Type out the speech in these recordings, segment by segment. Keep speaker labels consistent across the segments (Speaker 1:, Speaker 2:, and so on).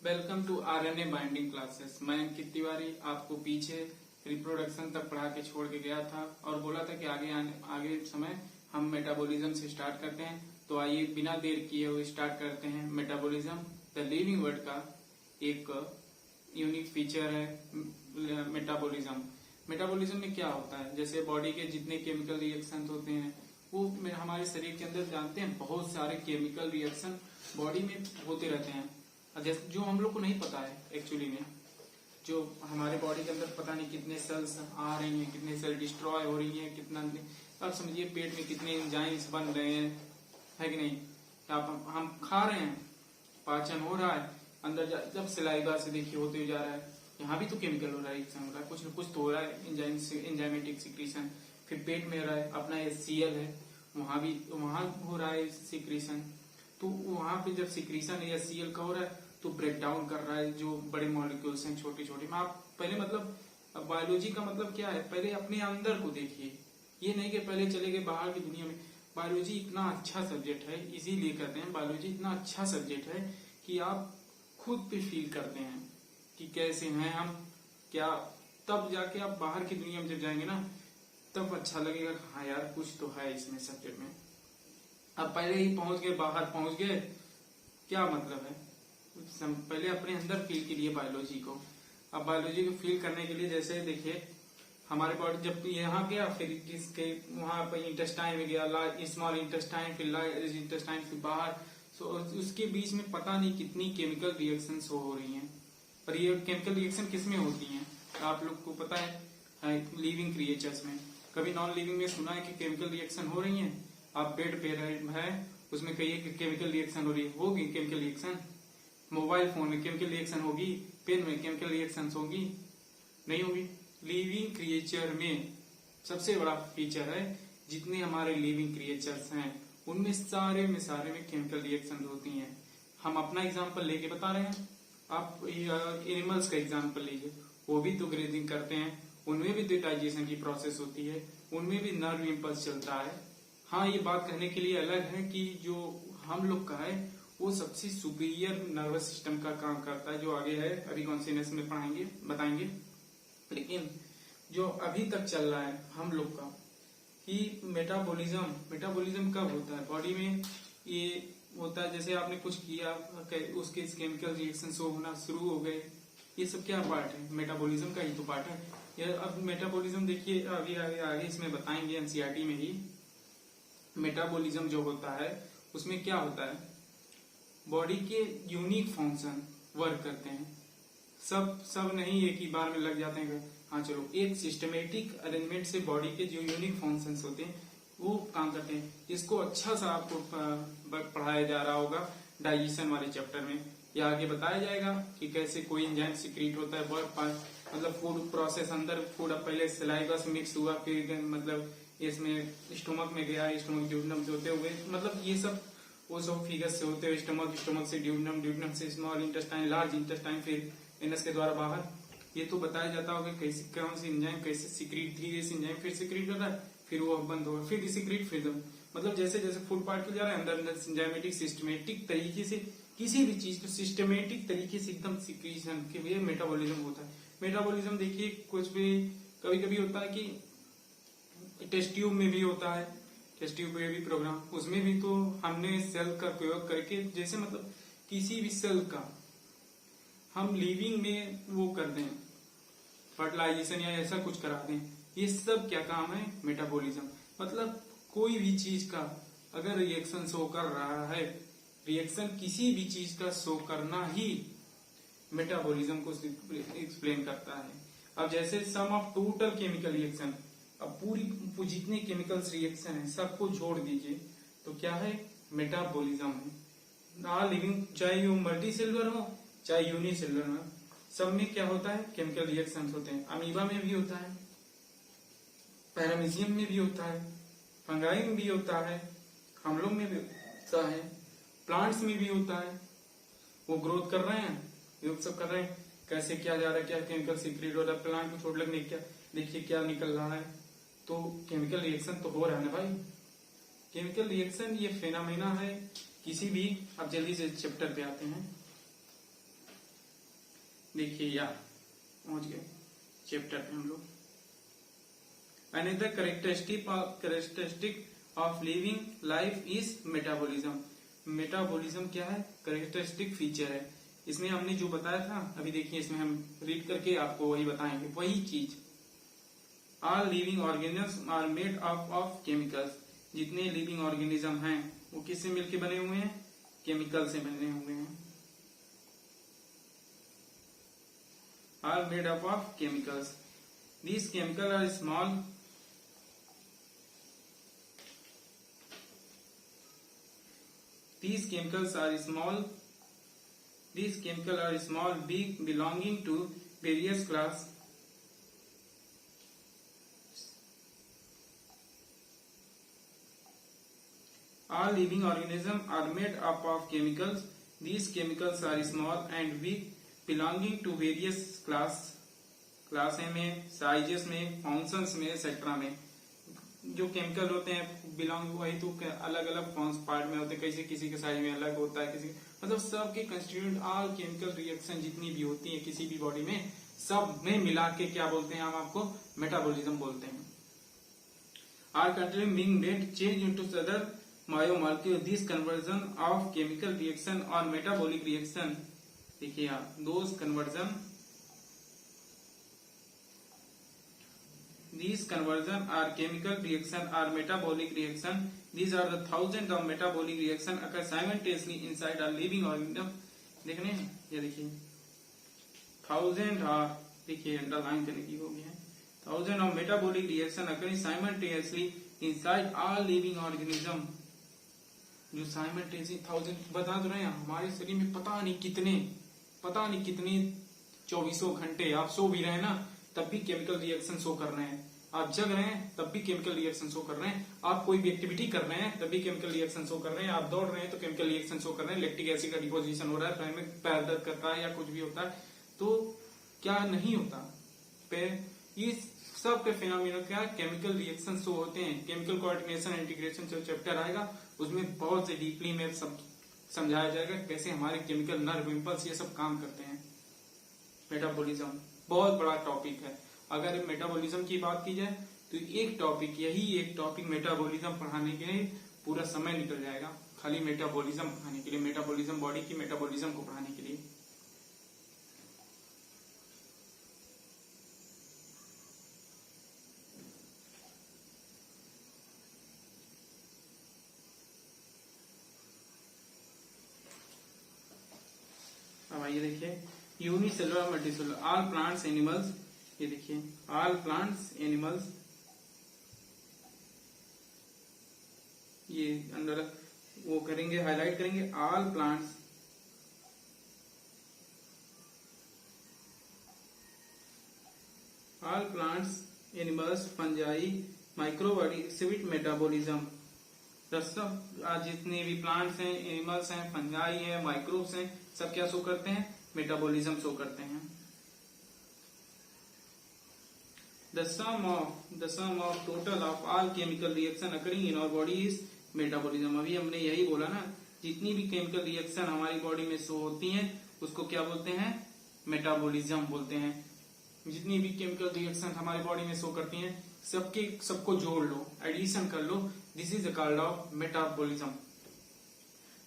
Speaker 1: Welcome to RNA binding classes. मैं अंकित तिवारी आपको पीछे रिप्रोडक्शन तक पढ़ा के छोड़ के गया था और बोला था कि आगे समय हम मेटाबॉलिज्म से स्टार्ट करते हैं। तो आइए बिना देर किए हुए स्टार्ट करते हैं। मेटाबॉलिज्म द लिविंग वर्ड का एक यूनिक फीचर है मेटाबॉलिज्म। मेटाबॉलिज्म में क्या होता है, जैसे बॉडी के जितने केमिकल रिएक्शन होते हैं वो हमारे शरीर के अंदर जानते हैं बहुत सारे केमिकल रिएक्शन बॉडी में होते रहते हैं, जैसे जो हम लोग को नहीं पता है एक्चुअली में। जो हमारे बॉडी के अंदर पता नहीं कितने सेल्स आ रही हैं, कितने सेल डिस्ट्रॉय हो रही हैं, कितना अब समझिए पेट में कितने एंजाइम्स बन रहे हैं, है कि नहीं। आप हम खा रहे हैं, पाचन हो रहा है, अंदर जब सिलाइवा से देखिए होते जा रहा है, यहाँ भी तो केमिकल हो रहा है, हो रहा है कुछ न कुछ तो हो रहा है, एंजाइमेटिक सिक्रीशन। फिर पेट में हो रहा है, अपना HCl है, वहां हो रहा है सिक्रीशन। तो वहां पे जब सिक्रीशन HCl का हो रहा है तो ब्रेक डाउन कर रहा है जो बड़े मॉलिक्यूल्स हैं छोटे छोटे में। आप पहले मतलब बायोलॉजी का मतलब क्या है, पहले अपने अंदर को देखिए, ये नहीं कि पहले चले गए बाहर की दुनिया में। बायोलॉजी इतना अच्छा सब्जेक्ट है, इसीलिए कहते हैं बायोलॉजी इतना अच्छा सब्जेक्ट है कि आप खुद पे फील करते हैं कि कैसे हैं हम, क्या। तब जाके आप बाहर की दुनिया में जब जाएंगे ना तब अच्छा लगेगा, हाँ यार कुछ तो है इसमें सब्जेक्ट में। अब पहले ही पहुंच गए, बाहर पहुंच गए, क्या मतलब है। पहले अपने अंदर फील कीजिए बायोलॉजी को। अब बायोलॉजी को फील करने के लिए जैसे देखिए हमारे बॉडी जब यहाँ गया, फिर किसके वहां पर इंटेस्टाइन में गया, स्मॉल इंटेस्टाइन, फिर लार्ज इंटेस्टाइन, फिर बाहर। सो उसके बीच में पता नहीं कितनी केमिकल रिएक्शंस हो रही हैं। पर ये केमिकल रिएक्शन किसमें होती हैं आप लोग को पता है लिविंग क्रिएचर्स में। कभी नॉन लिविंग में सुना है कि केमिकल रिएक्शन हो रही है। आप बेड पे है, उसमें कहिए कि केमिकल रिएक्शन हो रही है, होगी केमिकल रिएक्शन। मोबाइल फोन में केमिकल रिएक्शन होगी, पेन में केमिकल रिएक्शन होगी, नहीं होगी। लिविंग क्रिएचर में सबसे बड़ा फीचर है, जितने हमारे लिविंग क्रिएचर्स हैं उनमें सारे में केमिकल रिएक्शन होती हैं। हम अपना एग्जांपल लेके बता रहे हैं, आप एनिमल्स का एग्जांपल लीजिए, वो भी तो ब्रीदिंग करते हैं, उनमें भी तो डाइजेशन की प्रोसेस होती है, उनमें भी नर्व इम्पल्स चलता है। हाँ, ये बात कहने के लिए अलग है कि जो हम लोग का है वो सबसे सुपीरियर नर्वस सिस्टम का काम करता है, जो आगे है अभी कॉन्सियसनेस में पढ़ाएंगे बताएंगे। लेकिन जो अभी तक चल रहा है हम लोग का कि मेटाबॉलिज्म कब होता है बॉडी में, ये होता है जैसे आपने कुछ किया उसके केमिकल रिएक्शन होना शुरू हो गए। ये सब क्या पार्ट है, मेटाबॉलिज्म का ही तो पार्ट है। ये अब मेटाबॉलिज्म देखिए अभी आगे इसमें बताएंगे एनसीईआरटी में ही। मेटाबॉलिज्म जो होता है उसमें क्या होता है, बॉडी के यूनिक फंक्शन वर्क करते हैं। सब नहीं एक ही बार में लग जाते हैं। हाँ चलो, एक सिस्टमेटिक अरेंजमेंट से बॉडी के जो यूनिक फंक्शंस होते हैं वो काम करते हैं। इसको अच्छा सा आपको पढ़ाया जा रहा होगा डाइजेशन वाले चैप्टर में। या आगे बताया जाएगा कि कैसे कोई एंजाइम सीक्रेट होता है, मतलब फूड प्रोसेस, अंदर फूड पहले सलाइवा से मिक्स हुआ, फिर मतलब इसमें स्टोमक में गया, स्टोमक ड्यूडेनम से होते हुए, मतलब ये सब ओसोफेगस से होते हुए स्टोमक से ड्यूडेनम से स्मॉल इंटेस्टाइन, लार्ज इंटेस्टाइन, फिर एनस के द्वारा बाहर। ये तो बताया जाता होगा कैसे कौन सी एंजाइम कैसे सीक्रेट, धीरे से एंजाइम फिर सीक्रेट करता है, फिर वो बंद होगा, फिर सीक्रेट, फिर मतलब जैसे जैसे फूड पार्टिकल जा रहा है अंदर एंजाइमेटिक सिस्टमेटिक तरीके से किसी भी चीज को सिस्टमेटिक तरीके से एकदम सिक्रीशन के लिए मेटाबॉलिज्म होता है। मेटाबॉलिज्म देखिए कुछ भी कभी कभी होता है कि टेस्ट ट्यूब में भी होता है, टेस्ट ट्यूब में भी प्रोग्राम, उसमें भी तो हमने सेल का प्रयोग करके जैसे मतलब किसी भी सेल का हम लिविंग में वो कर दें, फर्टिलाइजेशन या ऐसा कुछ करा दें। ये सब क्या काम है, मेटाबॉलिज्म। मतलब कोई भी चीज का अगर रिएक्शन शो कर रहा है, रिएक्शन किसी भी चीज का शो करना ही मेटाबॉलिज्म को एक्सप्लेन करता है। अब जैसे सम ऑफ टोटल केमिकल रिएक्शन, अब पूरी जितने केमिकल्स रिएक्शन है सबको जोड़ दीजिए तो क्या है, मेटाबॉलिज्म है। ना लिविंग, चाहे वो मल्टी सेलुलर हो चाहे यूनिसेलुलर हो, सब में क्या होता है, केमिकल रिएक्शंस होते हैं। अमीबा में भी होता है, पैरामीशियम में भी होता है, फंगाई में भी होता है, हम लोग में भी होता है, प्लांट्स में भी होता है। वो ग्रोथ कर रहे हैं, ये सब कर रहे हैं, कैसे क्या जा रहा है, क्या केमिकल सीक्रेट हो रहा है, प्लांट को छोड़ लगने क्या देखिए क्या निकल रहा है। तो केमिकल रिएक्शन तो हो रहा है ना भाई। केमिकल रिएक्शन ये फेनामेना है किसी भी, अब जल्दी से चैप्टर पे आते हैं। देखिए या पहुंच गए चैप्टर पे हम लोग। Another characteristic of living life is metabolism. Metabolism क्या है? करेक्टरिस्टिक फीचर है। इसमें हमने जो बताया था, अभी देखिए इसमें हम रीड करके आपको वही बताएंगे, वही चीज। All living organism are made up of chemicals. जितने लिविंग ऑर्गेनिज्म हैं वो किससे मिलके बने हुए हैं? केमिकल से बने हुए हैं। Are made up of chemicals. These chemicals are small. These chemicals are small. These chemicals are small, big, belonging to various class. All living organisms are made up of chemicals. These chemicals are small and big, belonging to various class. Class में, sizes में, functions में, etcetera में। जो chemical होते हैं belong वही तो अलग अलग पार्ट में होते हैं, कैसे किसी के साइज में अलग होता है, किसी मतलब सबके कंस्टिट्यूट ऑल केमिकल रिएक्शन जितनी भी होती है किसी भी बॉडी में, सब में मिला के क्या बोलते हैं हम आपको? मेटाबॉलिज्म बोलते हैं। Are controlling being made change into other biomolecule. This conversion of chemical reaction और मेटाबॉलिक रिएक्शन। देखिए आप, those conversion, these conversion are chemical reaction or metabolic reaction. These are the thousands of metabolic reaction occur simultaneously inside a living organism. देखने ये देखिए thousand, देखिए underline करने की हो गया है। Thousand of metabolic reaction occur simultaneously inside all living organism. जो साइमल्टेनियसली थाउजेंड बता तो रहे हैं, हमारे शरीर में पता नहीं कितने 24 घंटे आप सो भी रहे ना तब भी केमिकल रिएक्शन शो कर रहे हैं, आप जग रहे हैं तब भी केमिकल रिएक्शन शो कर रहे हैं, आप कोई भी एक्टिविटी कर रहे हैं तब भी केमिकल रिएक्शन शो कर रहे हैं, आप दौड़ रहे हैं तो केमिकल रिएक्शन शो कर रहे हैं, लैक्टिक एसिड का डिपोजिशन हो रहा है, पैर दर्द करता है या कुछ भी होता है, तो क्या नहीं होता? इस सब के फिनोमिना क्या? केमिकल रिएक्शन शो होते हैं। केमिकल कोऑर्डिनेशन इंटीग्रेशन जो चैप्टर आएगा उसमें बहुत से डीपली में सब समझाया जाएगा कैसे हमारे केमिकल नर्व इम्पल्स ये सब काम करते हैं। मेटाबॉलिज्म बहुत बड़ा टॉपिक है। अगर मेटाबॉलिज्म की बात की जाए तो एक टॉपिक मेटाबॉलिज्म पढ़ाने के लिए पूरा समय निकल जाएगा, खाली मेटाबॉलिज्म पढ़ाने के लिए, मेटाबॉलिज्म बॉडी की मेटाबॉलिज्म को पढ़ाने के लिए। अब आइए देखिए unicellular multicellular, all plants animals. ये देखिए ऑल प्लांट्स एनिमल्स, ये अंदर वो करेंगे, हाईलाइट करेंगे। All plants animals fungi microbody exhibit metabolism. जितने भी प्लांट्स हैं, एनिमल्स हैं, फंजाई हैं, माइक्रोब्स हैं, सब क्या शो करते हैं? मेटाबॉलिज्म शो करते हैं। The sum of total of all chemical reaction occurring in our body is metabolism। अभी हमने यही बोला ना, जितनी भी केमिकल रिएक्शन हमारी बॉडी में शो होती हैं उसको क्या बोलते हैं? मेटाबॉलिज्म बोलते हैं। जितनी भी केमिकल रिएक्शन हमारी बॉडी में शो करती हैं सबको जोड़ लो, एडिशन कर लो, this is called of metabolism.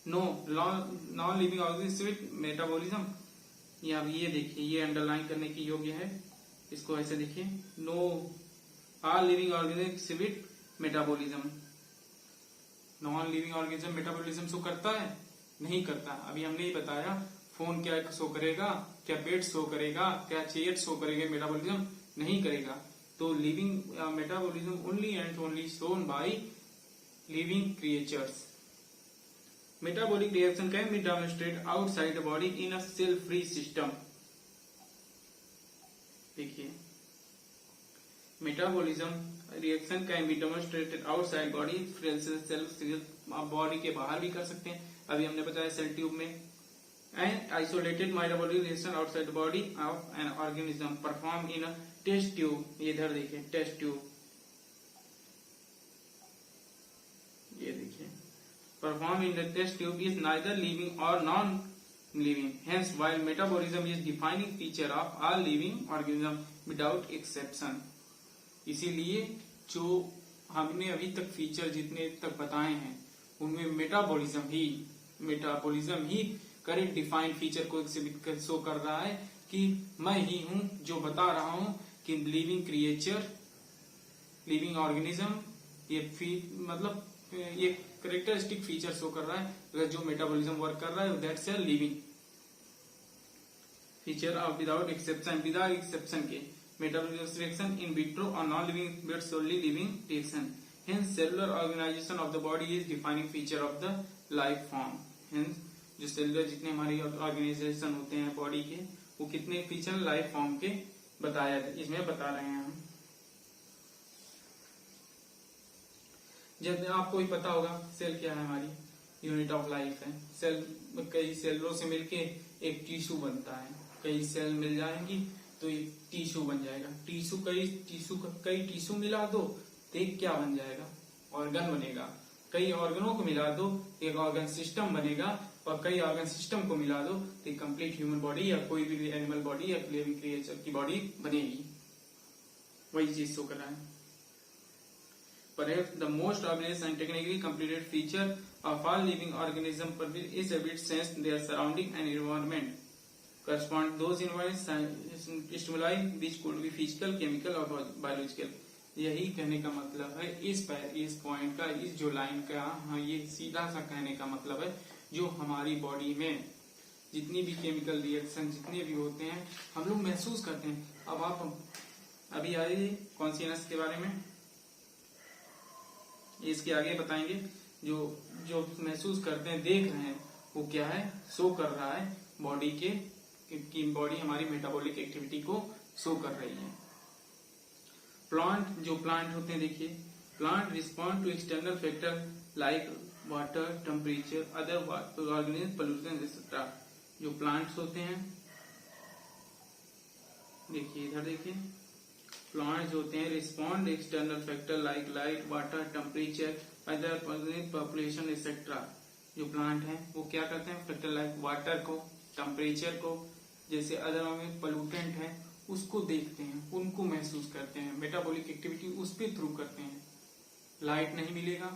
Speaker 1: Non living organism metabolism. ये देखिए, ये अंडरलाइन करने की योग्य है, इसको ऐसे देखिए, know all living organism exhibit metabolism. Non living organism metabolism show करता है? नहीं करता। अभी हमने ही बताया, फोन क्या शो करेगा, क्या बेड शो करेगा, क्या चेयर शो करेगा, मेटाबॉलिज्म नहीं करेगा। तो living metabolism only and only shown by living creatures. Metabolic reaction can be demonstrated outside the body in a cell free system. देखिए, metabolism reaction can be demonstrated outside body, cell body के बाहर भी कर सकते हैं। अभी हमने बताया सेल ट्यूब में। And isolated metabolic reaction outside the body of an organism perform in a test tube. इधर देखिए टेस्ट ट्यूब, ये देखिए, perform in the test tube is neither living और non living. Hence, while metabolism is defining feature of all living organism without exception. इसीलिए जो हमने अभी तक फीचर जितने तक बताए हैं उनमें मेटाबॉलिज्म ही करेक्ट डिफाइंड फीचर को एग्जिबिट शो कर रहा है कि मैं ही हूं जो बता रहा हूं कि लिविंग क्रिएचर, लिविंग ऑर्गेनिज्म, ये करेक्टरिस्टिक फीचर शो कर रहा है अगर जो मेटाबॉलिज्म वर्क कर रहा है that's a living feature of without exception के मेटाबॉलिज्म रिएक्शन इन विट्रो और non living but solely living reaction. Hence cellular organisation of the body is defining feature of the life form. Hence जो cellular जितने हमारी organisation होते हैं body के वो कितने फीचर लाइफ फॉर्म के इसमें बता रहे हैं हम. जब आपको भी पता होगा सेल क्या है, हमारी यूनिट ऑफ लाइफ है. सेल कई सेलों से मिलके एक टिश्यू बनता है. कई सेल मिल जाएंगी तो एक टिश्यू बन जाएगा. कई टिश्यू मिला दो तो एक क्या बन जाएगा, ऑर्गन बनेगा. कई ऑर्गनों को मिला दो एक ऑर्गन सिस्टम बनेगा और कई ऑर्गन सिस्टम को मिला दो तो एक कंप्लीट ह्यूमन बॉडी या कोई भी एनिमल बॉडी या लिविंग क्रिएचर की बॉडी बनेगी. वही चीज शो कर रहा है. Perhaps the most obvious and technically completed feature of all living organisms is habit sense their surrounding and environment. Correspond those environment stimuli which could be physical, chemical or biological. यही कहने का मतलब है इस point का, इस जो line का, हाँ ये सीधा सा कहने का मतलब है जो हमारी बॉडी में जितनी भी केमिकल रिएक्शन जितने भी होते हैं हम लोग महसूस करते हैं. अब आप अभी आइए कॉन्शियसनेस के बारे में, इसके आगे बताएंगे. जो महसूस करते हैं, देख रहे हैं, वो क्या है, शो कर रहा है बॉडी की बॉडी हमारी मेटाबॉलिक एक्टिविटी को शो कर रही है. प्लांट होते हैं, देखिए plant respond to external factor like water, temperature, other organism, pollution etcetera. जो प्लांट्स होते हैं, देखिए इधर देखिए, प्लांट्स होते हैं respond external factor like light, water, temperature, other population etcetera. जो प्लांट हैं वो क्या करते हैं, फैक्टर लाइक वाटर को, टेम्परेचर को, जैसे अदर पोल्यूटेंट है उसको देखते हैं, उनको महसूस करते हैं, मेटाबॉलिक एक्टिविटी उस पे थ्रू करते हैं. लाइट नहीं मिलेगा,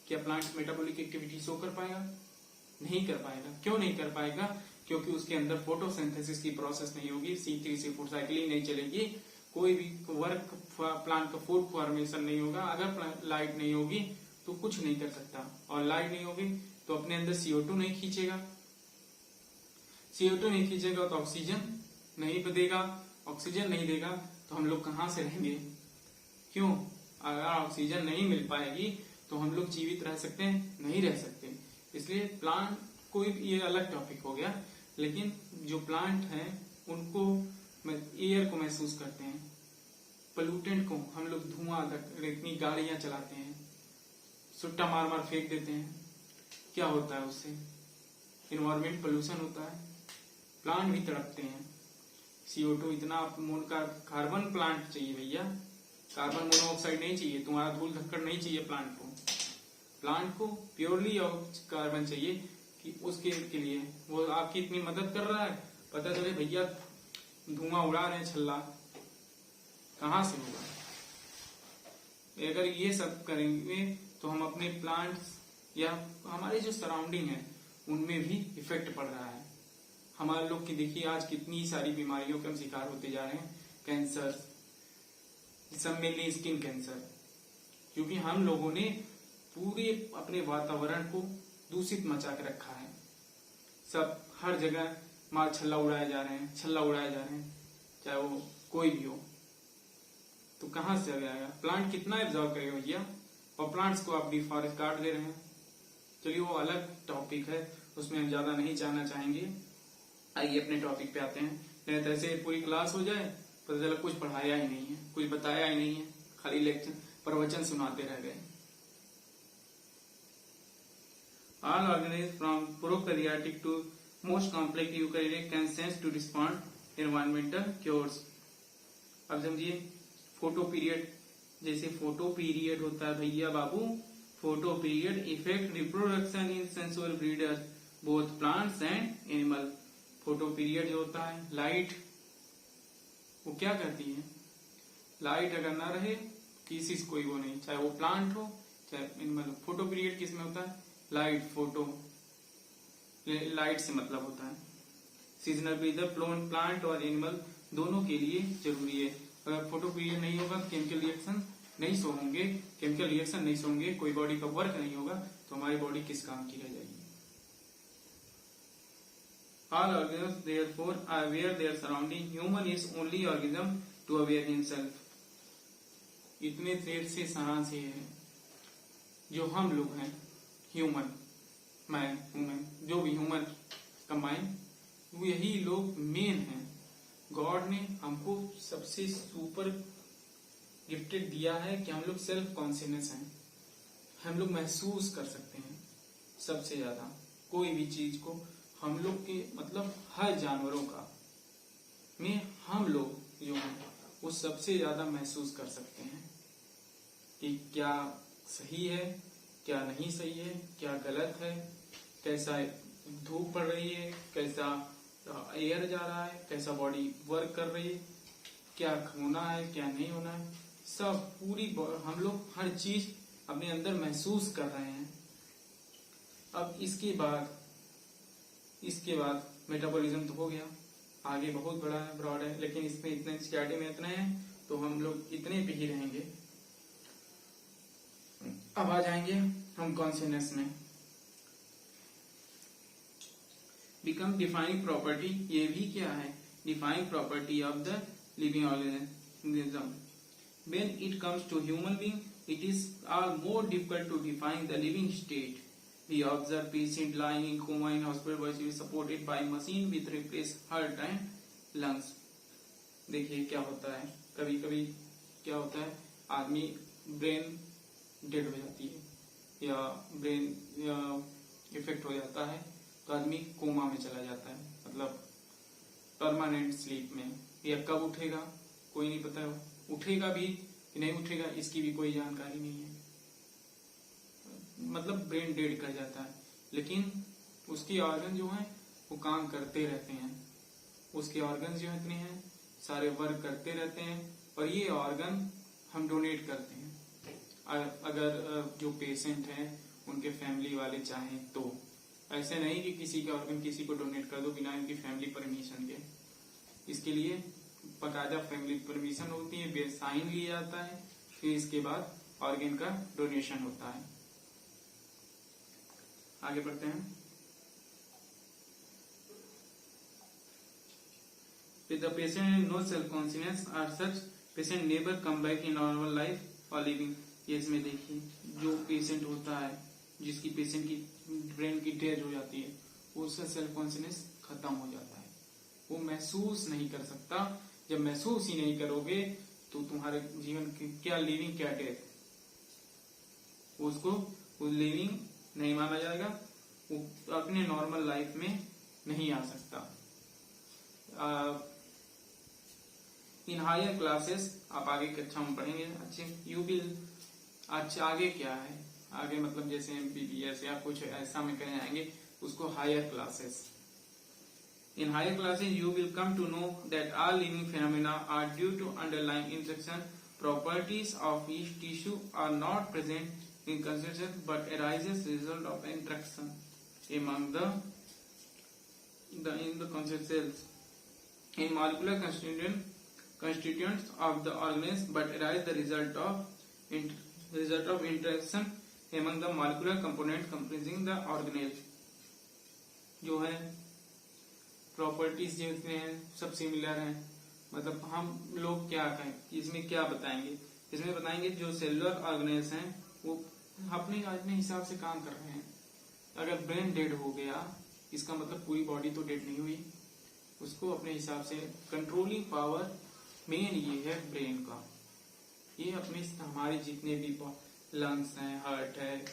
Speaker 1: क्या प्लांट मेटाबॉलिक एक्टिविटी शो कर पाएगा? नहीं कर पाएगा. क्यों नहीं कर पाएगा? क्योंकि उसके अंदर फोटोसिंथेसिस की प्रोसेस नहीं होगी, C3 फूड साइकिलिंग नहीं चलेगी, कोई भी वर्क प्लांट का फूड फॉर्मेशन नहीं होगा. अगर लाइट नहीं होगी तो कुछ नहीं कर सकता, और लाइट नहीं होगी तो अपने अंदर CO2 नहीं खींचेगा. CO2 नहीं खींचेगा तो ऑक्सीजन नहीं देगा. ऑक्सीजन नहीं देगा तो हम लोग कहाँ से रहेंगे? क्यों? अगर ऑक्सीजन नहीं मिल पाएगी तो हम लोग जीवित रह सकते हैं? नहीं रह सकते. इसलिए प्लांट कोई ये अलग टॉपिक हो गया, लेकिन जो प्लांट है उनको एयर को महसूस करते हैं, पोल्यूटेंट को. हम लोग धुआं, इतनी गाड़ियां चलाते हैं, सुट्टा मार मार फेंक देते हैं, क्या होता है उससे? इन्वायरमेंट पोल्यूशन होता है. प्लांट भी तड़पते हैं. CO2 इतना का कार्बन प्लांट चाहिए भैया, कार्बन मोनोऑक्साइड नहीं चाहिए. तुम्हारा धूल धक्कड़ नहीं चाहिए प्लांट को प्योरली कार्बन चाहिए कि उसके लिए वो आपकी इतनी मदद कर रहा है. पता चले भैया धुआं उड़ा रहे छल्ला, कहां से होगा? अगर ये सब करेंगे तो हम अपने प्लांट्स या हमारे जो सराउंडिंग है उनमें भी इफेक्ट पड़ रहा है. हमारे लोग की देखिए आज कितनी सारी बीमारियों के हम शिकार होते जा रहे हैं. कैंसर, सब मेनली स्किन कैंसर, क्योंकि हम लोगों ने पूरे अपने वातावरण को दूषित मचा के रखा है. सब हर जगह छल्ला उड़ाए जा रहे हैं, चाहे वो कोई भी हो. तो कहां से आएगा? प्लांट कितना एब्जॉर्ब करेगा भैया? और प्लांट्स को आप डिफॉरेस्ट काट दे रहे हैं. चलिए वो अलग टॉपिक है, उसमें हम ज्यादा नहीं जानना चाहेंगे. आइए अपने टॉपिक पे आते हैं. नहीं तो ऐसे पूरी क्लास हो जाए पता चला कुछ पढ़ाया ही नहीं है, कुछ बताया ही नहीं है, खाली लेक्चर प्रवचन सुनाते रह गए. All organisms from prokaryotic to most complex eukaryotic can sense to respond environmental cures. अब समझिए फोटो पीरियड, जैसे फोटो पीरियड होता है भैया बाबू, photo period effect reproduction in sensual breeder. Both plants and animal. Photo period जो होता है, लाइट वो क्या करती है, लाइट अगर ना रहे किसी से कोई वो नहीं, चाहे वो प्लांट हो चाहे एनिमल हो। फोटो पीरियड किसमें होता है, लाइट, फोटो, लाइट से मतलब होता है। सीजनल पीरियड प्लांट और एनिमल दोनों के लिए जरूरी है। अगर फोटो पीरियड नहीं होगा तो केमिकल रिएक्शन नहीं शो होंगे, कोई बॉडी का वर्क नहीं होगा, तो हमारी बॉडी किस काम की रह जाएगी। All organisms therefore are aware their surrounding. Human is only organism to aware himself. इतने देर से सारांश ये है, जो हम लोग हैं ह्यूमन, मैन, वुमेन, जो भी ह्यूमन कंबाइन, वो यही लोग मेन हैं। गॉड ने हमको सबसे सुपर गिफ्टेड दिया है कि हम लोग सेल्फ कॉन्शियसनेस हैं, हम लोग महसूस कर सकते हैं सबसे ज्यादा कोई भी चीज को। हम लोग के मतलब हर जानवरों का में हम लोग जो हैं वो सबसे ज्यादा महसूस कर सकते हैं कि क्या सही है, क्या नहीं सही है, क्या गलत है, कैसा धूप पड़ रही है, कैसा एयर जा रहा है, कैसा बॉडी वर्क कर रही है, क्या होना है, क्या नहीं होना है, सब पूरी हम लोग हर चीज अपने अंदर महसूस कर रहे हैं। अब इसके बाद मेटाबॉलिज्म तो हो गया, आगे बहुत बड़ा है, ब्रॉड है, लेकिन इसमें इतने स्टडी में इतने हैं तो हम लोग इतने पे ही रहेंगे। अब आ जाएंगे हम कॉन्शियसनेस में। बिकम डिफाइनिंग प्रॉपर्टी, ये भी क्या है, defining property of the living organism. When it comes to human being, it is all more difficult to define the living state. We observe patient lying in coma in hospital while he is supported by machine with replaced heart and lungs. देखिए क्या होता है, कभी कभी क्या होता है, आदमी ब्रेन डेड हो जाती है या ब्रेन इफेक्ट हो जाता है तो आदमी कोमा में चला जाता है, मतलब परमानेंट स्लीप में। या कब उठेगा कोई नहीं पता, उठेगा भी कि नहीं उठेगा इसकी भी कोई जानकारी नहीं है, मतलब ब्रेन डेड कर जाता है। लेकिन उसकी ऑर्गन जो है वो काम करते रहते हैं, उसके ऑर्गन जो इतने हैं सारे वर्क करते रहते हैं, और ये ऑर्गन हम डोनेट करते हैं अगर जो पेशेंट हैं उनके फैमिली वाले चाहें तो। ऐसे नहीं कि किसी का ऑर्गन किसी को डोनेट कर दो बिना उनकी फैमिली परमिशन के, इसके लिए बकायदा फैमिली परमिशन होती है, साइन लिया जाता है, फिर इसके बाद ऑर्गन का डोनेशन होता है। आगे बढ़ते हैं। With the patient no self consciousness or such, patient never come back in normal life or living. ये इसमें देखिए, जो पेशेंट होता है जिसकी पेशेंट की ब्रेन की डेथ हो जाती है, उसका सेल्फ कॉन्शियसनेस खत्म हो जाता है, वो महसूस नहीं कर सकता। जब महसूस ही नहीं करोगे तो तुम्हारे जीवन की क्या लिविंग क्या डेथ, उसको लिविंग नहीं माना जाएगा, वो अपने नॉर्मल लाइफ में नहीं आ सकता। इन हायर क्लासेस, आप आगे कक्षा में पढ़ेंगे अच्छे, यू विल, अच्छा आगे क्या है, आगे मतलब जैसे MBBS या कुछ ऐसा में कहे जाएंगे उसको higher classes. In higher classes, you will come to know that all living phenomena are due to underlying interaction. Properties of each tissue are not present in concentration but arises result of interaction among the concept cells. In molecular constituents of the organism, but arise the result of interaction among the molecular components comprising the organelle. जो है properties जितने हैं सब similar हैं, मतलब हम लोग क्या कहें इसमें क्या बताएंगे, इसमें बताएंगे जो सेलुलर ऑर्गेनेल्स हैं वो अपने हिसाब से काम कर रहे हैं। अगर ब्रेन डेड हो गया इसका मतलब पूरी बॉडी तो डेड नहीं हुई, उसको अपने हिसाब से कंट्रोलिंग पावर मेन ये है ब्रेन का। ये अपने हमारे जितने भी लंग्स हैं, हार्ट है,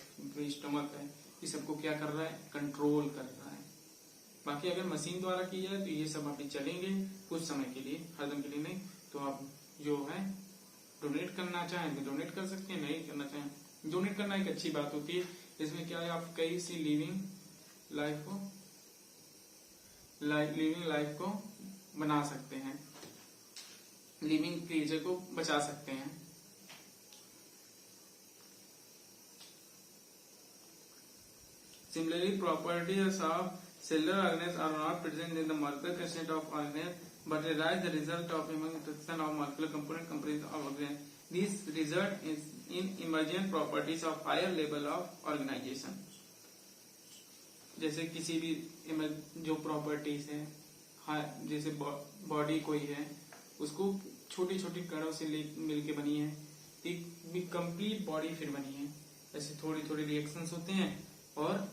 Speaker 1: स्टमक है, ये सबको क्या कर रहा है, कंट्रोल कर रहा है। बाकी अगर मशीन द्वारा की जाए तो ये सब अभी चलेंगे कुछ समय के लिए, हरदम के लिए नहीं। तो आप जो है डोनेट करना चाहें तो डोनेट कर सकते हैं, नहीं करना चाहें डोनेट करना एक अच्छी बात होती है। इसमें क्या है, आप कई सी लिविंग लाइफ को लिविंग लाइफ को बना सकते हैं, लिविंग क्रिएचर को बचा सकते हैं। Similarly, properties of cellular organisms are not present in the molecular constant of organisms, but arise the result of interaction of molecular component comprised of organisms. This result is in emergent properties of higher level of organization. जैसे किसी भी जो properties है, जैसे body कोई है, उसको छोटी छोटी कणों से मिलके बनी है, एक कंप्लीट बॉडी फिर बनी है। ऐसे थोड़ी थोड़ी रिएक्शंस होते हैं और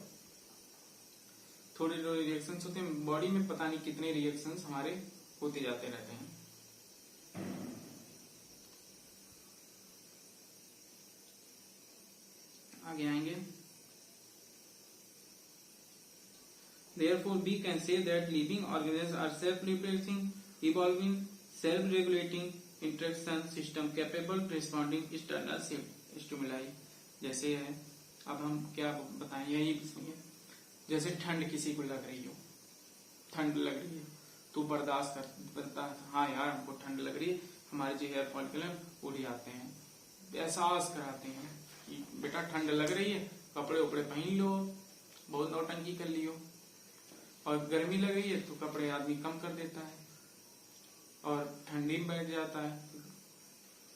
Speaker 1: थोड़े थोड़े रिएक्शंस होते हैं, बॉडी में पता नहीं कितने रिएक्शंस हमारे होते जाते रहते हैं। आगे आएंगे। Therefore, we can say that living organisms are self-reproducing, evolving, self-regulating interaction system capable of responding external stimuli. जैसे है, अब हम क्या बताएं, यही सुनिए। जैसे ठंड किसी को लग रही हो, ठंड लग रही है तो बर्दाश्त करता है, हाँ यार हमको ठंड लग रही है, हमारे जो हेयर फॉलिकल उड़ जाते हैं, एहसास कराते हैं कि बेटा ठंड लग रही है, कपड़े उपड़े पहन लो, बहुत नौटंकी कर लियो। और गर्मी लग रही है तो कपड़े आदमी कम कर देता है और ठंडी में बैठ जाता है,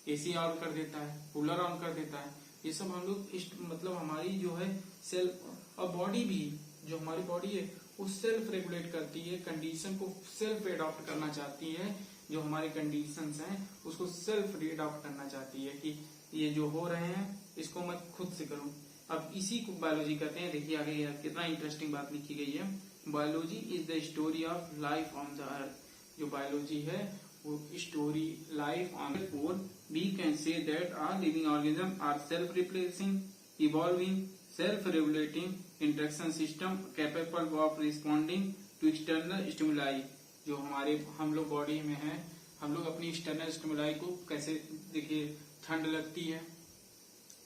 Speaker 1: एसी ऑन कर देता है, कूलर ऑन कर देता है। ये सब हम लोग मतलब हमारी जो है सेल्फ, और बॉडी भी, जो हमारी बॉडी है वो सेल्फ रेगुलेट करती है, कंडीशन को सेल्फ एडॉप्ट करना चाहती है। जो हमारी कंडीशंस हैं उसको सेल्फ एडॉप्ट करना चाहती है कि ये जो हो रहे हैं इसको मैं खुद से करूं। अब इसी को बायोलॉजी कहते हैं। देखिए आगे कितना इंटरेस्टिंग बात लिखी गई है। Biology is the story of life on the earth. जो बायोलॉजी है वो story life on the earth. We can say that all living organism are self replacing, evolving, self regulating interaction system capable of responding to external stimuli. जो हमारे हम लोग body में है, हम लोग अपनी एक्सटर्नल स्टिमुलाई को कैसे, देखिए ठंड लगती है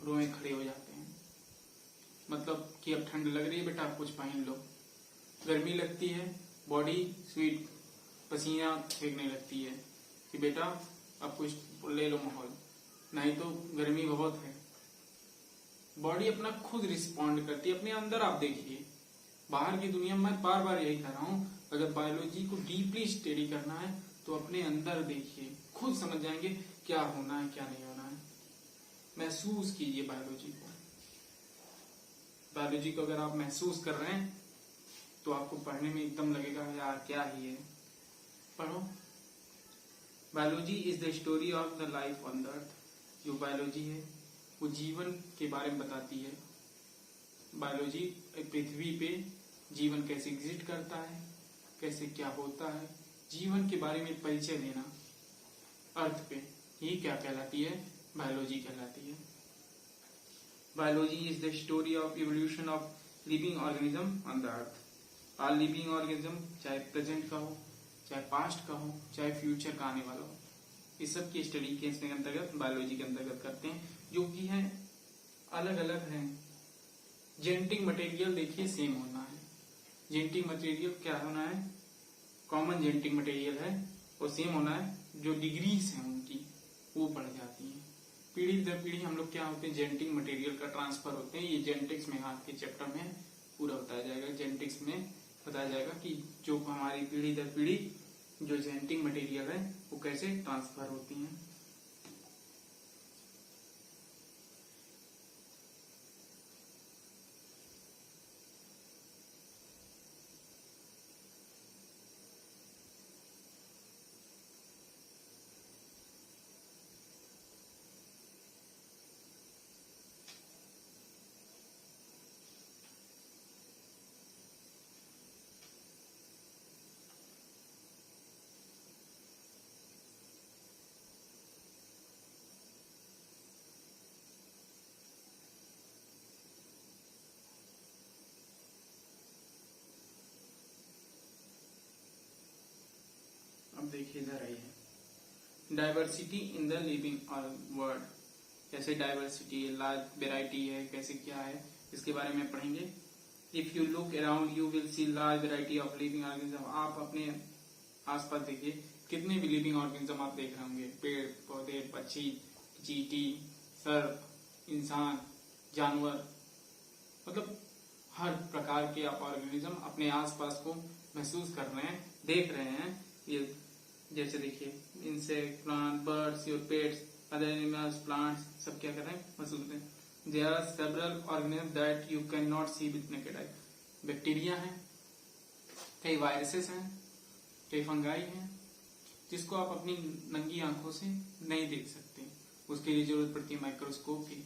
Speaker 1: रोए खड़े हो जाते हैं, मतलब कि अब ठंड लग रही है बेटा कुछ पहन लो। गर्मी लगती है, बॉडी स्वीट पसीना फेंकने लगती है कि बेटा अब कुछ ले लो माहौल, नहीं तो गर्मी बहुत है। बॉडी अपना खुद रिस्पॉन्ड करती है अपने अंदर। आप देखिए बाहर की दुनिया में बार बार यही कर रहा हूं, अगर बायोलॉजी को डीपली स्टडी करना है तो अपने अंदर देखिए, खुद समझ जाएंगे क्या होना है क्या नहीं होना है। महसूस कीजिए बायोलॉजी को। बायोलॉजी को अगर आप महसूस कर रहे हैं तो आपको पढ़ने में एकदम लगेगा यार क्या ही है, पढ़ो। Biology is the story of the life on the earth. जो बायोलॉजी है वो जीवन के बारे में बताती है। बायोलॉजी पृथ्वी पे जीवन कैसे एग्जिस्ट करता है, कैसे क्या होता है, जीवन के बारे में परिचय देना अर्थ पे, ये क्या कहलाती है, बायोलॉजी कहलाती है। Biology is the story of evolution of living organism on the earth. All living organism, चाहे प्रेजेंट का हो, चाहे पास्ट का हो, चाहे फ्यूचर का आने वाला हो, इस सब की स्टडी के अंतर्गत बायोलॉजी के अंतर्गत करते हैं, जो कि है अलग अलग है। जेनेटिक मटेरियल देखिए सेम होना है। जेनेटिक मटेरियल क्या होना है, कॉमन जेनेटिक मटेरियल है और सेम होना है। जो डिग्रीज हैं उनकी वो बढ़ जाती हैं। पीढ़ी दर पीढ़ी हम लोग क्या होते हैं, जेनेटिक मटेरियल का ट्रांसफर होते हैं। ये जेनेटिक्स में हाथ के चैप्टर में पूरा बताया जाएगा। जेनेटिक्स में बताया जाएगा कि जो हमारी पीढ़ी दर पीढ़ी जो जेनेटिक मटेरियल है वो कैसे ट्रांसफर होती हैं। अब देखिए इधर आइए, diversity in the living world. कैसे डाइवर्सिटी है, लार्ज वेराइटी है, कैसे क्या है, इसके बारे में पढ़ेंगे। If you look around you will see large variety of living organism. आप अपने आसपास देखिए कितने भी लिविंग ऑर्गेनिज्म आप देख रहे होंगे, पेड़ पौधे, पक्षी, चींटी, सर्प, इंसान, जानवर, मतलब हर प्रकार के आप ऑर्गेनिज्म अपने आसपास को महसूस कर रहे हैं, देख रहे हैं। ये जैसे देखिए insect, plant, birds, your pets, other animals, plants, सब क्या कर रहे हैं, महसूस करते हैं। There are several organisms that you cannot see with naked eye. Bacteria हैं, कई वायरसेस हैं, कई फंगाई हैं, जिसको आप अपनी नंगी आंखों से नहीं देख सकते। उसके लिए जरूरत पड़ती है माइक्रोस्कोप की।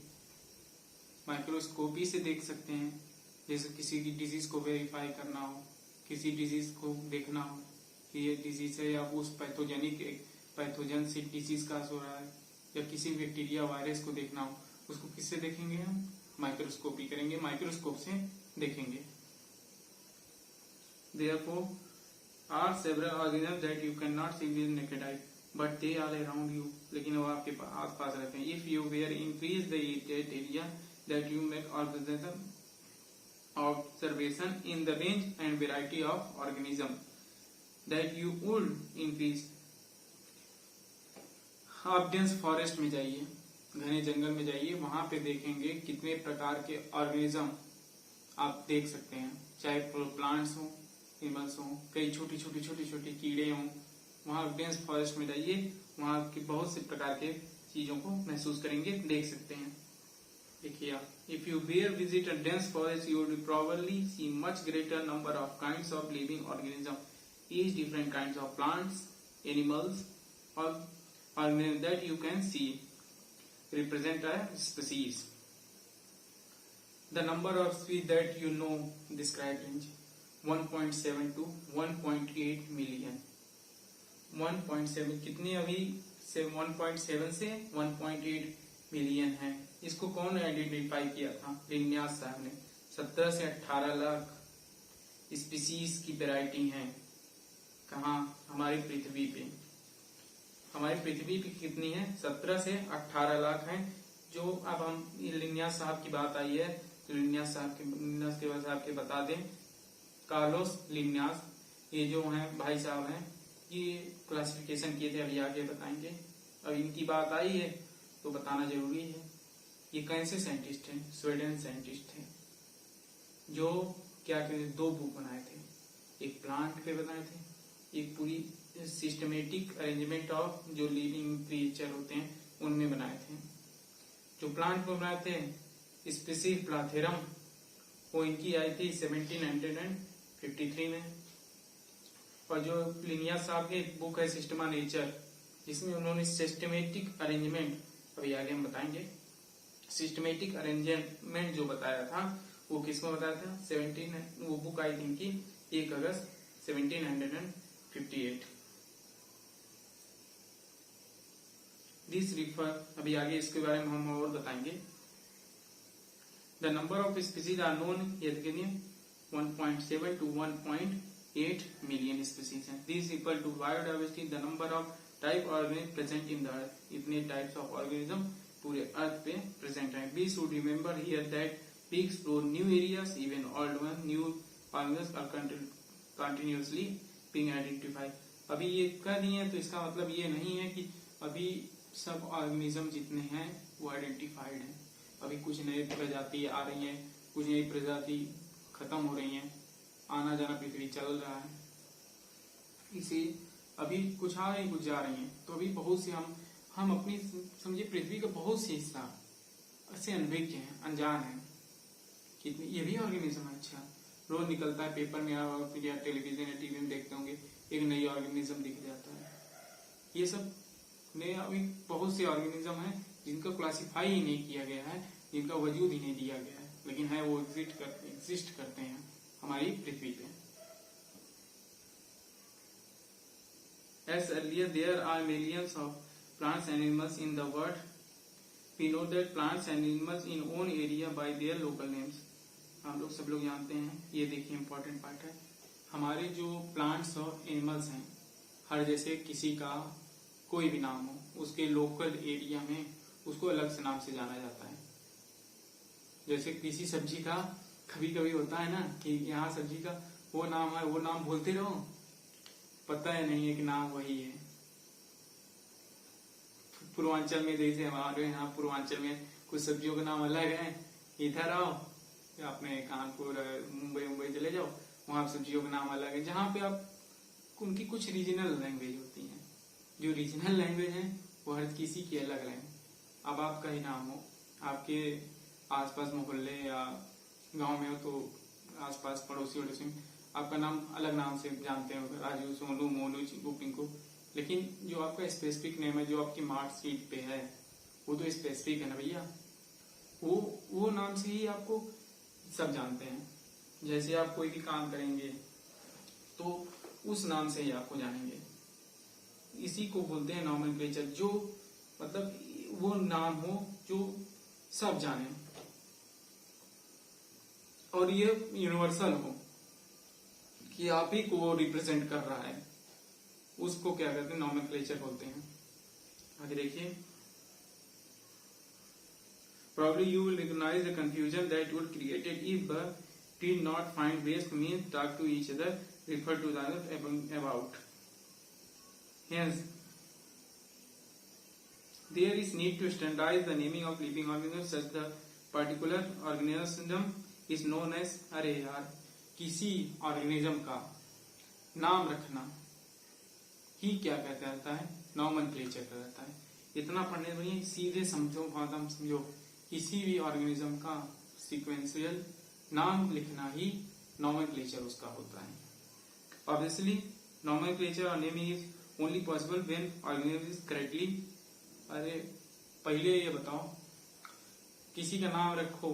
Speaker 1: माइक्रोस्कोपी से देख सकते हैं, जैसे किसी की डिजीज को वेरीफाई करना हो, किसी डिजीज को देखना हो कि ये डिजीज है या उस पैथोजन से डिजीज का हो रहा है, या किसी बैक्टीरिया वायरस को देखना हो, उसको किससे देखेंगे हम? माइक्रोस्कोपी करेंगे, माइक्रोस्कोप से देखेंगे। Therefore, are several organisms that you cannot see with naked eye, but they are around you. लेकिन वो आपके आस-पास रहते हैं। If you were increase the area that you make observation in the range and variety of organism that you would increase. आप dense forest में जाइए, घने जंगल में जाइए, वहां पे देखेंगे कितने प्रकार के ऑर्गेनिज्म आप देख सकते हैं, चाहे प्लांट्स हो, एनिमल्स हो, कई छोटी छोटी कीड़े हों। वहां डेंस फॉरेस्ट में जाइए, वहां के बहुत से प्रकार के चीजों को महसूस करेंगे, देख सकते हैं। देखिए, if you were visit a dense forest you would probably see much greater number of kinds of living organism, each different kinds of plants, animals और organisms that you can see represent a species. The number of species that you know describe range 1.7 to 1.8 million. 1.7 कितने अभी से 1.7 से 1.8 million है। इसको कौन identify किया था? लिन्यास साहब ने। 17 से 18 लाख स्पीसीज की वैरायटी है। कहाँ? हमारी पृथ्वी पे। हमारी पृथ्वी पे कितनी है? 17 से 18 लाख हैं। जो अब हम लिन्यास साहब की बात आई है तो लिन्यास साहब के बता दें। कार्लोस लिन्यास, ये जो हैं भाई साहब हैं, ये क्लासिफिकेशन किए थे, अभी आगे बताएंगे। अब इनकी बात आई है तो बताना जरूरी है। ये कैसे साइंटिस्ट हैं? स्वीडन साइंटिस्ट हैं, जो क्या कहते, 2 बुक बनाए थे। एक प्लांट पे बनाए थे, एक पूरी सिस्टमेटिक अरेंजमेंट ऑफ जो लिविंग क्रिएचर होते हैं उनमें बनाए थे। जो प्लांट में बनाए थे स्पीसीज प्लाथेरम, वो इनकी आई थी 1753 में। और जो लिनियास साहब की बुक है सिस्टमा नेचर, जिसमें उन्होंने सिस्टमेटिक अरेंजमेंट, अभी आगे हम बताएंगे, सिस्टमेटिक अरेंजमेंट जो बताया था वो किसमें बताया था? 17, वो बुक आई थी इनकी 1 अगस्त 1758। दिस रिफर, अभी आगे इसके बारे में हम और बताएंगे। The number of species are known, ये देखिए 1.7 to 1.8 मिलियन स्पीसीज हैं। This equal to biodiversity, the number of type organism present in the earth. इतने टाइप्स ऑफ ऑर्गेनिज्म पूरे अर्थ पे प्रेजेंट हैं। We should remember here that we explore new areas, even old one, new organism are continuously being identified. अभी ये कर रही है तो इसका मतलब ये नहीं है कि अभी सब ऑर्गेनिज्म जितने हैं वो आइडेंटिफाइड हैं। अभी कुछ नई प्रजाति आ रही हैं, कुछ नई प्रजाति खत्म हो रही हैं, आना जाना पृथ्वी चल रहा है। इसे अभी कुछ आ रही, कुछ जा रही हैं। तो अभी बहुत से हम अपनी समझिए पृथ्वी का बहुत से हिस्सा ऐसे अनभिज्ञ हैं, अनजान है। कितनी ये भी ऑर्गेनिज्म है। अच्छा, रोज निकलता है पेपर में या टेलीविजन या टीवी में देखते होंगे, एक नई ऑर्गेनिज्म दिख जाता है। ये सब नए अभी बहुत से ऑर्गेनिज्म हैं जिनका क्लासिफाई ही नहीं किया गया है, जिनका वजूद ही नहीं दिया गया है, लेकिन है वो एग्जिस्ट करते हैं हमारी पृथ्वी पे। As earlier there are millions of plants and animals in the world. We know that plants and animals in own area by their local names. हम लोग सब लोग जानते हैं। ये देखिए इम्पोर्टेंट पार्ट है। हमारे जो प्लांट्स और एनिमल्स हैं, हर जैसे किसी का कोई भी नाम हो, उसके लोकल एरिया में उसको अलग से नाम से जाना जाता है। जैसे किसी सब्जी का कभी कभी होता है ना कि यहाँ सब्जी का वो नाम है, वो नाम बोलते रहो, पता है नहीं है कि नाम वही है। पूर्वांचल में जैसे हमारे यहाँ पूर्वांचल में कुछ सब्जियों का नाम अलग है, इधर आओ या अपने कानपुर मुंबई चले जाओ, वहां सब्जियों का नाम अलग है। जहाँ पे आप उनकी कुछ रीजनल लैंग्वेज होती है, जो रीजनल लैंग्वेज है वो हर किसी की अलग अलग है। अब आपका ही नाम हो, आपके आसपास मोहल्ले या गांव में हो तो आसपास पड़ोसी वड़ोसी में आपका नाम अलग नाम से जानते हो, राजू, सोनू, मोनू, चिंकू, पिंकू, लेकिन जो आपका स्पेसिफिक नेम है, जो आपकी मार्कशीट पे है, वो तो स्पेसिफिक है ना भैया, वो नाम से ही आपको सब जानते हैं। जैसे आप कोई भी काम करेंगे तो उस नाम से ही आपको जानेंगे। इसी को बोलते हैं नॉमेनक्लेचर, जो मतलब वो नाम हो जो सब जाने और ये यूनिवर्सल हो कि आप ही को वो रिप्रेजेंट कर रहा है, उसको क्या कहते हैं, नॉमेनक्लेचर बोलते हैं। आगे देखिए, probably you will recognize the confusion that would created if did not find ways means talk to each other, refer to the other about. Hence, there is need to standardize the naming of living organisms such the particular organism is known as, अरे यार, किसी organism का नाम रखना ही क्या कहता है, nomenclature कहता है। इतना पढ़ने में सीधे समझो, फादम समझो, किसी भी ऑर्गेनिज्म का सीक्वेंशियल नाम लिखना ही नॉमेनक्लेचर उसका होता है। ऑब्वियसली नॉमेनक्लेचर और naming is only possible when organism is correctly. अरे पहले ये बताओ, किसी का नाम रखो,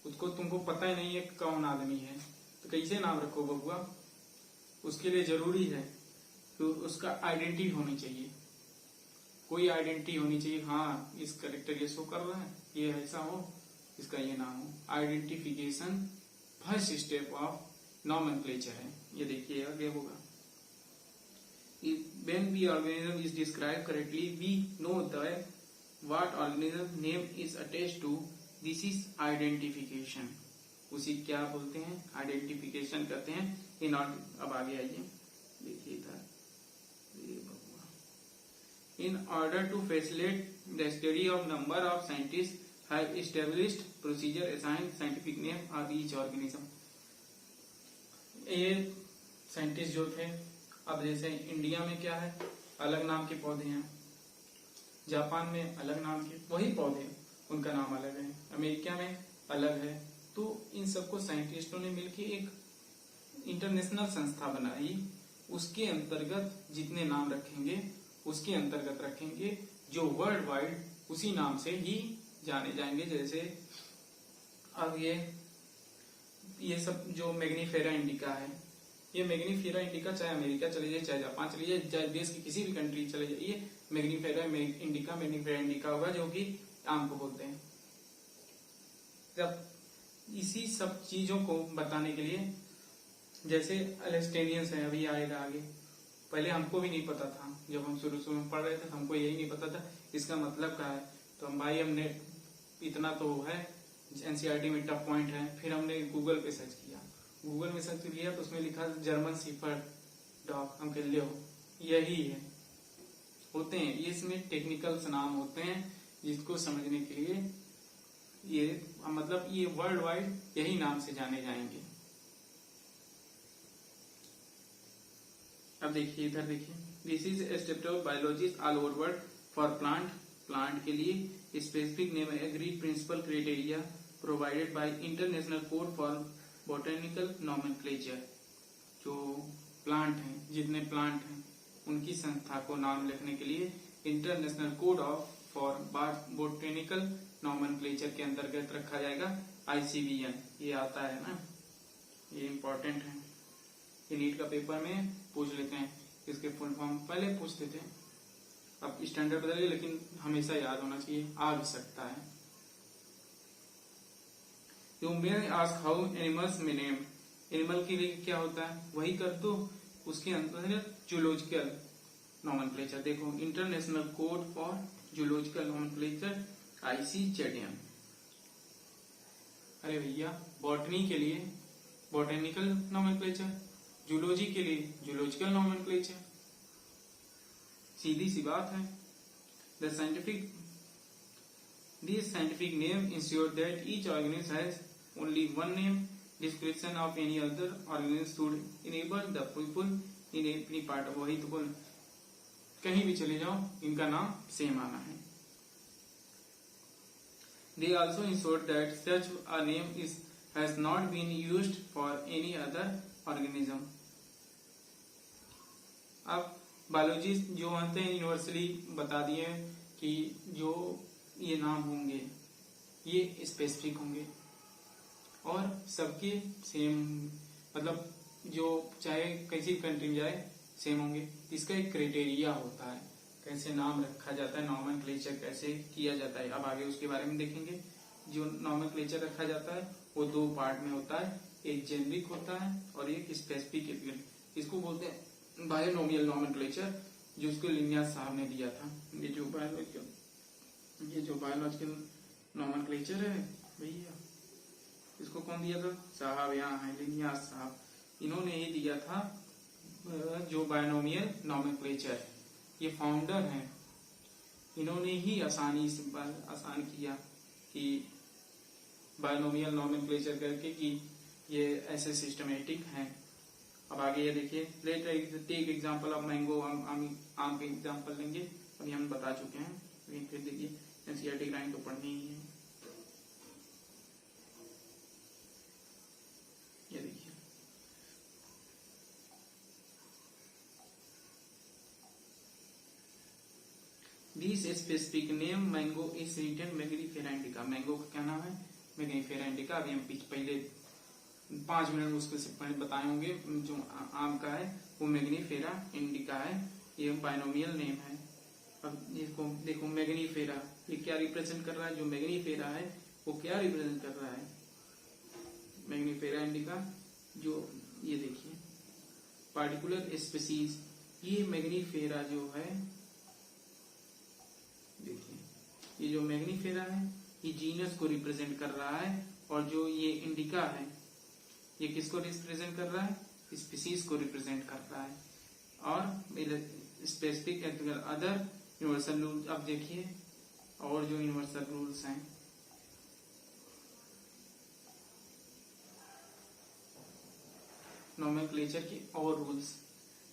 Speaker 1: उसको तुमको पता ही नहीं है कौन आदमी है, तो कैसे नाम रखो बबुआ? उसके लिए जरूरी है तो उसका आइडेंटिटी होनी चाहिए, कोई आइडेंटिटी होनी चाहिए। हाँ, इस करेक्टर ये शो कर रहा है, ये ऐसा हो, इसका ये नाम हो। Identification first step of nomenclature है। ये देखिए आगे होगा, when the organism is described correctly, we know that what organism name is attached to. This is identification. उसी क्या बोलते हैं, आइडेंटिफिकेशन कहते हैं। इन अब आगे आइए, देखिए इधर, in order to facilitate the study of number of scientists have established procedure assigned scientific name of each organism. ये साइंटिस्ट जो थे, अब जैसे इंडिया में क्या है, अलग नाम के पौधे हैं, जापान में अलग नाम के वही पौधे, उनका नाम अलग है, अमेरिका में अलग है। तो इन सबको साइंटिस्टों ने मिलकर एक इंटरनेशनल संस्था बनाई, उसके अंतर्गत जितने नाम रखेंगे उसके अंतर्गत रखेंगे, जो वर्ल्ड वाइड उसी नाम से ही जाने जाएंगे। जैसे अब ये सब जो मैग्नीफेरा इंडिका है, ये मैग्नीफेरा इंडिका चाहे अमेरिका चले जाए, चाहे जापान चले जाए, चाहे देश की किसी भी कंट्री चले जाइए, मैग्नीफेरा इंडिका होगा, जो कि आम को बोलते हैं। जब इसी सब चीजों को बताने के लिए, जैसे अलेस्टेनियंस है, अभी आएगा आगे, पहले हमको भी नहीं पता था, जब हम शुरू में पढ़ रहे थे हमको यही नहीं पता था इसका मतलब क्या है। तो हम भाई हमने इतना तो है, एनसीईआरटी में टफ पॉइंट है, फिर हमने गूगल पे सर्च किया, गूगल में सर्च किया तो उसमें लिखा जर्मन शेफर्ड डॉग, हम कह लो यही है, होते हैं ये, इसमें टेक्निकल नाम होते हैं जिसको समझने के लिए ये मतलब ये वर्ल्ड वाइड यही नाम से जाने जाएंगे। अब देखिए इधर देखिए, this is step of biologist all over world for plant के लिए specific name agreed principle criteria provided by international code for botanical nomenclature. जो प्लांट हैं, जितने प्लांट हैं, उनकी संस्था को नाम लिखने के लिए international code of for botanical nomenclature के अंतर्गत रखा जाएगा, ICVN। ये आता है ना, ये इम्पोर्टेंट है, ये नीट का पेपर में पूछ लेते हैं, इसके फुल फॉर्म पहले पूछते थे, अब स्टैंडर्ड बदल गया, लेकिन हमेशा याद होना चाहिए, आ भी सकता है। You may ask how animals में नेम, एनिमल के लिए क्या होता है वही कर दो, उसके अंतर्गत जूलॉजिकल नॉमेनक्लेचर देखो, international code for zoological nomenclature ICZN। अरे भैया, बॉटनी के लिए बॉटेनिकल नोमेनक्लेचर, जूलॉजी के लिए जूलॉजिकल नोमेनक्लेचर, सीधी सी बात है। These scientific names ensure that each organism has only one name. Description of any other organism should enable the people in any part of वही तो बोल, कहीं भी चले जाओ इनका नाम सेम आना है। They also ensure that such a name has not been used for any other organism. अब बायोलॉजिस्ट जो होते हैं यूनिवर्सली बता दिए कि जो ये नाम होंगे ये स्पेसिफिक होंगे और सबके सेम, मतलब जो चाहे किसी कंट्री में जाए सेम होंगे। इसका एक क्राइटेरिया होता है कैसे नाम रखा जाता है, नॉमेनक्लेचर कैसे किया जाता है। अब आगे उसके बारे में देखेंगे। जो नॉमेनक्लेचर रखा जाता है वो दो पार्ट में होता है, एक जेनरिक होता है और एक स्पेसिफिक। इसको बोलते हैं बायोनोमियल नॉमेनक्लेचर, जो उसको लिन्यास साहब ने दिया था। ये जो बायोलॉजिकल नॉमेनक्लेचर है भैया, इसको कौन दिया था? साहब यहाँ है, लिन्यास साहब, इन्होंने ही दिया था जो बायोनोमियल नॉमेनक्लेचर। ये फाउंडर हैं, इन्होंने ही आसान किया कि बायोनोमियल नॉमेनक्लेचर करके कि ये ऐसे सिस्टमेटिक हैं। अब आगे ये देखिए, let take example of mango, आम के एग्जांपल लेंगे और ये हम बता चुके हैं। फिर देखिए एनसीईआरटी लाइन तो पढ़नी ही है। ये देखिए this specific name mango is written Mangifera indica. Mango का क्या नाम है? Mangifera indica. अभी हम पहले 5 मिनट में उसके पहले बताए होंगे। जो आम का है वो मैग्नीफेरा इंडिका है, ये बाइनोमियल नेम है। अब इसको देखो, मैग्नीफेरा ये क्या रिप्रेजेंट कर रहा है? जो मैग्नीफेरा है वो क्या रिप्रेजेंट कर रहा है? Mangifera indica. जो ये देखिए पार्टिकुलर स्पीसीज, ये मैग्नीफेरा जो है, देखिए ये जो मैग्नीफेरा है ये जीनस को रिप्रेजेंट कर रहा है, और जो ये इंडिका है ये किसको रिप्रेजेंट कर रहा है? स्पीसीज को रिप्रेजेंट कर रहा है। और स्पेसिफिक अदर यूनिवर्सल रूल। अब देखिए और जो यूनिवर्सल रूल्स हैं, नोमेनक्लेचर के और rules.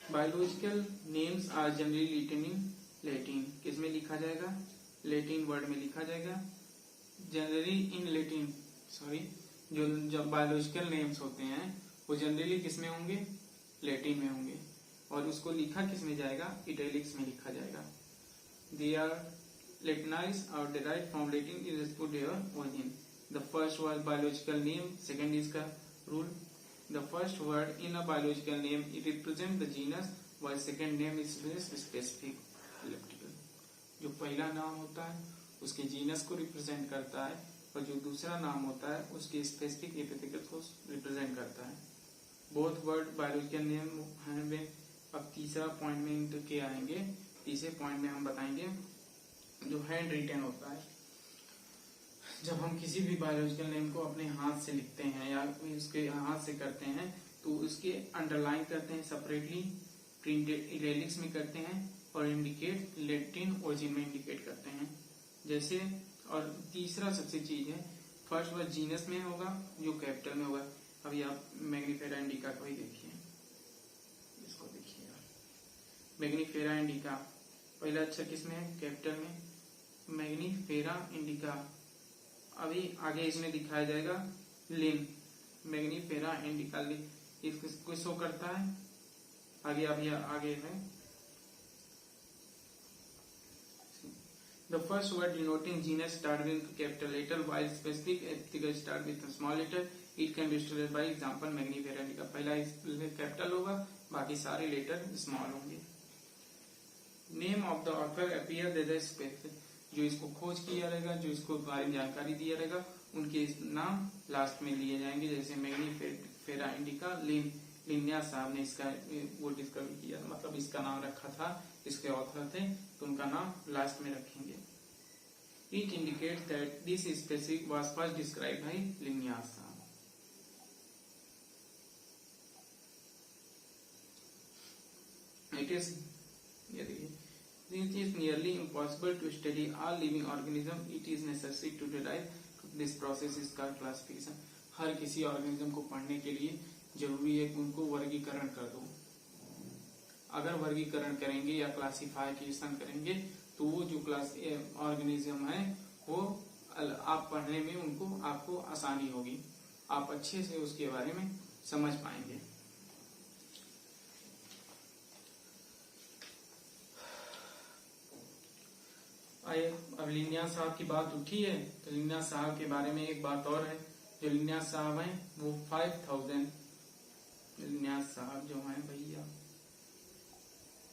Speaker 1: Biological names are generally written in Latin. किसमें लिखा जाएगा? लैटिन वर्ड में लिखा जाएगा। जनरली इन लैटिन, सॉरी, जो जब बायोलॉजिकल नेम्स होते हैं वो जनरली किसमें होंगे? लैटिन में होंगे। और उसको लिखा किसमें जाएगा? इटैलिक्स में लिखा जाएगा। दे आर लैटिनाइज्ड और derived from Latin is to their origin. The first word biological name, second इसका rule, the first word in a biological name it represent the genus, while second name is specific electrical. जो पहला नाम होता है उसके genus को represent करता है, और जो दूसरा नाम होता है उसके स्पेसिफिक एपिथेटिकल को रिप्रेजेंट करता है। बोथ वर्ड बायोलॉजिकल नेम है। अब तीसरा पॉइंट में इनके आएंगे। तीसरे पॉइंट में हम बताएंगे जो हैंड रिटन होता है। जब हम किसी भी बायोलॉजिकल नेम को अपने हाथ से लिखते हैं या उसके हाथ से करते हैं तो उसके अंडरलाइन करते हैं सेपरेटली, प्रिंटेड इटैलिक्स में करते हैं, और इंडिकेट लैटिन ओरिजिन में इंडिकेट करते हैं। जैसे, और तीसरा सबसे चीज है, फर्स्ट वर्ड जीनस में होगा जो कैपिटल में होगा। अभी आप मैग्नीफेरा इंडिका को ही देखिए, इसको देखिए, मैग्नीफेरा इंडिका पहला अक्षर किसमें है? कैपिटल में, मैग्नीफेरा इंडिका। अभी आगे इसमें दिखाया जाएगा लिन, मैग्नीफेरा इंडिका लिन, इसको शो करता है। आगे अभी आगे है the first word denoting genus start with capital letter while specific epithet start with small letter. It can be illustrated by example Mangifera indica. पहला कैपिटल होगा, बाकी सारे लेटर स्मॉल होंगे। Name of the author appear the specific, जो इसको खोज किया रहेगा, जो इसको बारे में जानकारी दिया रहेगा, उनके नाम लास्ट में लिए जाएंगे। जैसे मैग्नीफेरा इंडिका लिन्यास साहब ने इसका वो डिस्कवर किया, मतलब इसका नाम रखा था, इसके ऑथर थे, तो उनका नाम लास्ट में रखेंगे। It indicates that this species was first described by Linnaeus. It is nearly impossible to study all living organisms. It is necessary to derive this process is called classification. हर किसी organism को पढ़ने के लिए जरूरी है कि उनको वर्गीकरण कर दो. अगर वर्गीकरण करेंगे या क्लासिफिकेशन करेंगे तो वो जो क्लास ऑर्गेनिज्म है वो आप पढ़ने में उनको आपको आसानी होगी, आप अच्छे से उसके बारे में समझ पाएंगे. अब लिन्नियास साहब की बात उठी है तो लिन्नियास साहब के बारे में एक बात और है. जो लिन्नियास साहब हैं वो 5000 लिन्नियास साहब जो हैं भैया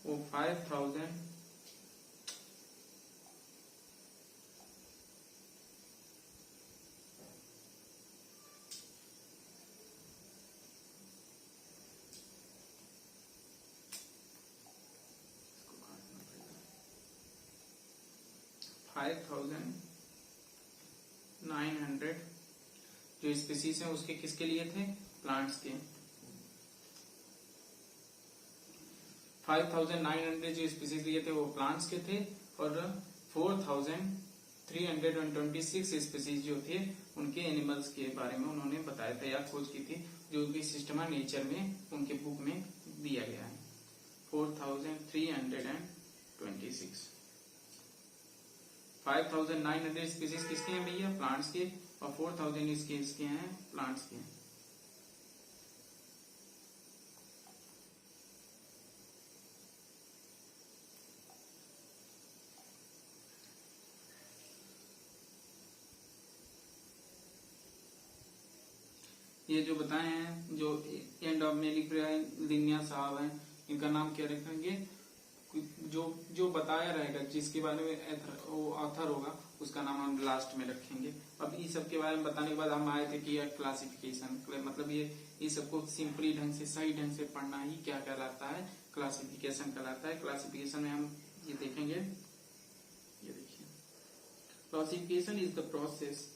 Speaker 1: वो 5000 5900 जो स्पीसीज हैं उसके किसके लिए थे? प्लांट्स के. 5900 जो स्पीसीज लिए थे वो प्लांट्स के थे और 4326 स्पीसीज जो थे उनके एनिमल्स के बारे में उन्होंने बताया था या खोज की थी, जो कि सिस्टम नेचर में उनके बुक में दिया गया है. 4326 5900 स्पीसीज किसके हैं भैया? प्लांट्स के. और 4000 इसके हैं प्लांट्स के. ये जो बताए हैं जो एंड ऑफ में लिख रहे हैं लिन्नियास साहब हैं, इनका नाम क्या रखेंगे? जो बताया रहेगा जिसके बारे में वो ऑथर होगा उसका नाम हम लास्ट में रखेंगे. अब इस सब के बारे में बताने के बाद हम आए थे कि क्लासिफिकेशन मतलब ये सबको सिंपली ढंग से सही ढंग से पढ़ना ही क्या कहलाता है? क्लासिफिकेशन कहलाता है. क्लासिफिकेशन में हम ये देखेंगे, ये देखिए classification is the process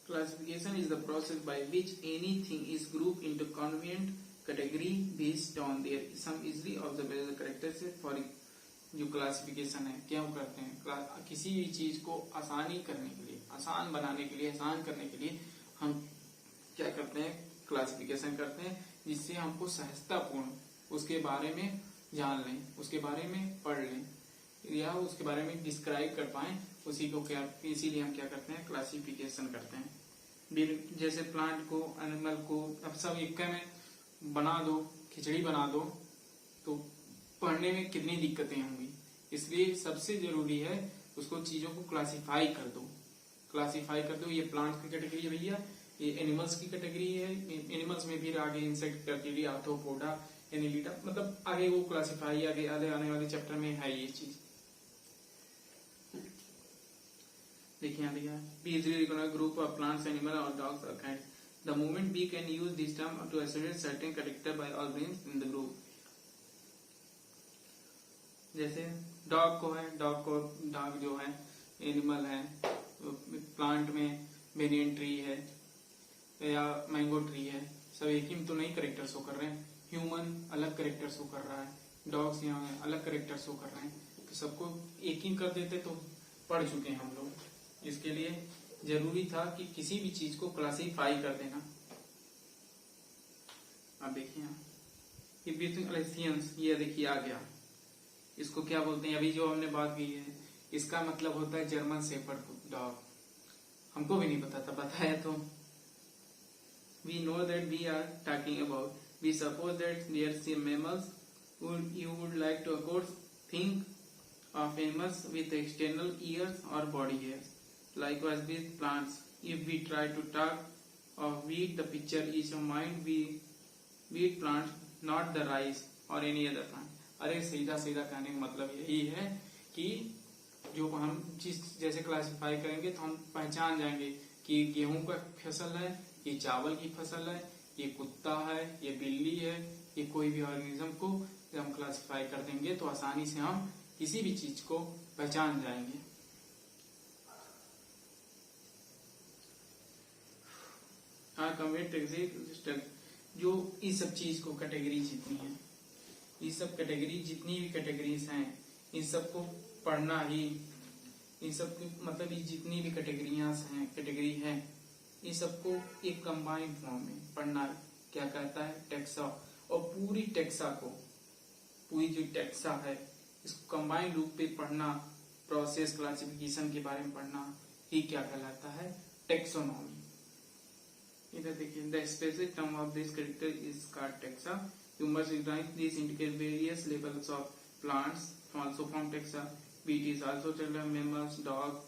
Speaker 1: Classification is the process by which anything is grouped into convenient category based on their some easily observable characteristics. For जो क्लासिफिकेशन है क्या करते हैं? किसी भी चीज को आसानी करने के लिए, आसान बनाने के लिए, आसान करने के लिए हम क्या करते हैं? क्लासिफिकेशन करते हैं, जिससे हमको सहजतापूर्ण उसके बारे में जान लें, उसके बारे में पढ़ लें या उसके बारे में डिस्क्राइब कर पाए. उसी को क्या, इसीलिए हम क्या करते हैं? क्लासिफिकेशन करते हैं. जैसे प्लांट को, एनिमल को अब सब एक में बना दो, खिचड़ी बना दो तो पढ़ने में कितनी दिक्कतें होंगी. इसलिए सबसे जरूरी है उसको चीजों को क्लासिफाई कर दो. क्लासिफाई कर दो. ये प्लांट्स की कैटेगरी है भैया, ये एनिमल्स की कैटेगरी है. एनिमल्स में फिर आगे इंसेक्ट कैटेगरी, आर्थ्रोपोडा, एनिलिडा, मतलब आगे वो क्लासिफाई आगे आने वाले चैप्टर में है ये चीज. देखिए यहाँ दिया we easily recognise group of plants, animal और डॉग्स और cats. The moment we can use this term to associate certain character by organism in the group. जैसे डॉग जो है एनिमल है, प्लांट में बेनियन ट्री है या मैंगो ट्री है, सब एक ही तो नहीं करेक्टर शो कर रहे हैं. ह्यूमन अलग करेक्टर शो कर रहा है, डॉग्स यहाँ अलग करेक्टर शो कर रहे हैं. तो सबको एक ही कर देते तो पढ़ चुके हैं हम लोग. इसके लिए जरूरी था कि किसी भी चीज को क्लासिफाई कर देना. अब देखिए ये देखिए आ गया. इसको क्या बोलते हैं? अभी जो हमने बात की है इसका मतलब होता है जर्मन शेफर्ड डॉग. हमको भी नहीं पता था, बताया तो. We know that we are talking about, we suppose that there are mammals. You would like to of course think of animals with external ears or body hairs. Likewise with plants, if we try to talk of wheat, the picture is of mind. Wheat plants, not the rice or any other plant. अरे सीधा कहने का मतलब यही है कि जो हम चीज जैसे क्लासिफाई करेंगे तो हम पहचान जाएंगे कि गेहूं का फसल है, ये चावल की फसल है, ये कुत्ता है, ये बिल्ली है, ये कोई भी ऑर्गेनिज्म को से हम क्लासिफाई कर देंगे तो आसानी से हम किसी भी चीज को पहचान जाएंगे। जो इस सब चीज को कैटेगरी जितनी है, ये सब कैटेगरी जितनी भी कैटेगरीज हैं, इन सबको पढ़ना ही, इन सब मतलब ये जितनी भी कैटेगरी हैं, इन सबको एक कंबाइंड फॉर्म में पढ़ना क्या कहता है, टेक्सा। और पूरी टेक्सा को, पूरी जो टेक्सा है इसको कंबाइंड रूप पे पढ़ना, प्रोसेस क्लासिफिकेशन के बारे में पढ़ना ही क्या कहलाता है, टेक्सोनॉमी। इधर देखिए, the specific term of this character is called taxa. You must recognize this indicate various levels of plants also form taxa. Bees also tell mammals, dogs,